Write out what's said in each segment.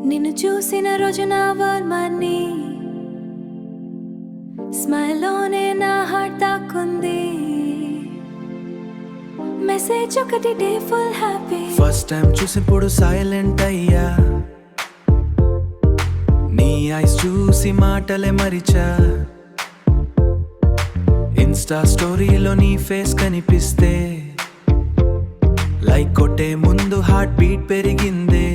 నిన్ను చూసిన రోజు నా వరల్డ్ మారి స్మైల్ లోనే నా హార్ట్ తాకుంది. మెసేజ్ ఒకటి day full happy. First time చూసినప్పుడు సైలెంట్ అయ్యా, నీ ఐస్ చూసి మాటలే మరిచా. ఇన్స్టా స్టోరీలో నీ ఫేస్ కనిపిస్తే లైక్ కొట్టే ముందు హార్ట్ బీట్ పెరిగిందే.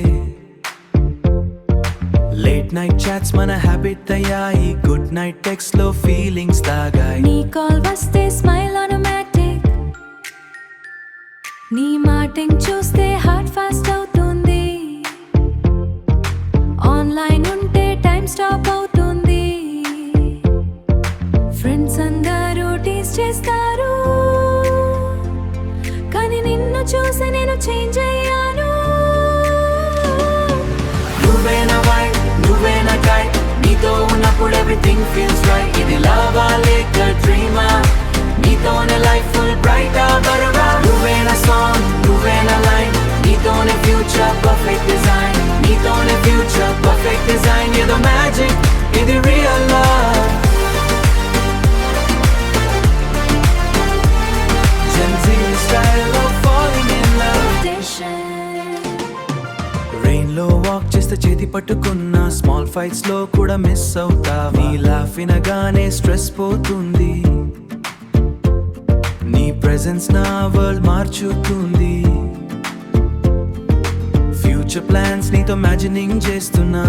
లేట్ నైట్ చాట్స్ మన హ్యాబిట్ అయ్యాయి, గుడ్ నైట్ టెక్స్ట్ లో ఫీలింగ్స్ తాగాయి. నీ కాల్ వస్తే స్మైల్ ఆటోమేటిక్, నీ మాటింగ్ చూస్తే హార్ట్ ఫాస్ట్ అవుతుంది. ఆన్లైన్ ఉంటే టైం స్టాప్ అవుతుంది. ఫ్రెండ్స్ అందరూ టీస్ చేస్తారు, కానీ నిన్ను చూసి నేను చేంజ్ అయ్యాను. నువ్వే నా వైఫ్, నువ్వే నా టైప్, నీతో ఉన్నప్పుడు ఎవ్రీథింగ్ ఫీల్స్ రైట్. ఇది లవా లేక డ్రీమా, నీతోనే లైఫ్ ఫుల్ బ్రైట్ బరవా. నువ్వే నా సాంగ్, నువ్వే నా లైన్, నీతోనే ఫ్యూచర్ పర్ఫెక్ట్ డిజైన్, నీతోనే ఫ్యూచర్ పర్ఫెక్ట్ డిజైన్. ఏదో మ్యాజిక్, ఇది real love. Gen Z style of falling in love. Rain లో వాక్ చేస్తే చేతి పట్టుకున్న స్మాల్ ఫైట్స్ లో కూడా మిస్ అవుతా. నీ లాఫ్ వినగానే స్ట్రెస్ పోతుంది, నీ ప్రెజెన్స్ నా వరల్డ్ మార్చుతుంది. ఫ్యూచర్ ప్లాన్స్ నీతో ఇమాజినింగ్ చేస్తున్నా,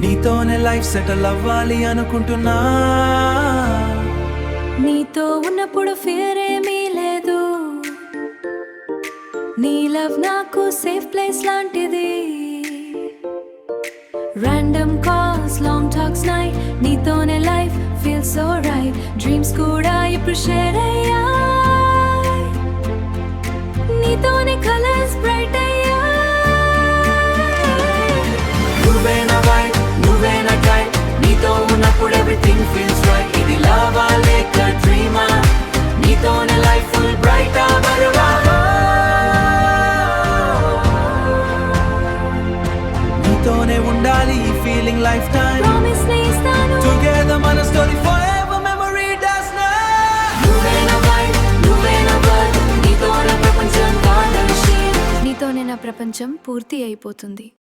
నీతోనే లైఫ్ సెటిల్ అవ్వాలి అనుకుంటున్నా. నీతో ఉన్నప్పుడు ఫియర్ ఏమీ లేదు, నీ లవ్ నాకు సేఫ్ ప్లేస్ లాంటిది. Random calls, long talks night, నీతోనే life feel so right. Dreams కూడా ఇప్పుడు షేర్ అయ్యాయి, నీతోనే కలర్స్ బ్రైట్ అయ్యాయి. నువ్వే నా వైఫ్, నువ్వే నా టైప్, నీతో ఉన్నప్పుడు ఎవ్రీథింగ్ ఫీల్స్ రైట్. ఇది లవా లేక డ్రీమా, నీతోనే లైఫ్ ఫుల్ బ్రైట్ బరవా. నీతోనే ఉండాలి ఈ ఫీలింగ్ లైఫ్ టైం. ప్రామిస్ ని ఇస్తాను, టుగెదర్ మన స్టోరీ ఫోరెవర్ మెమరీ డస్ నా. నువ్వే నా వైఫ్, నువ్వే నా వరల్డ్, నీతోనే ప్రపంచం కాదలిసి, నీతోనే నా ప్రపంచం పూర్తి అయిపోతుంది.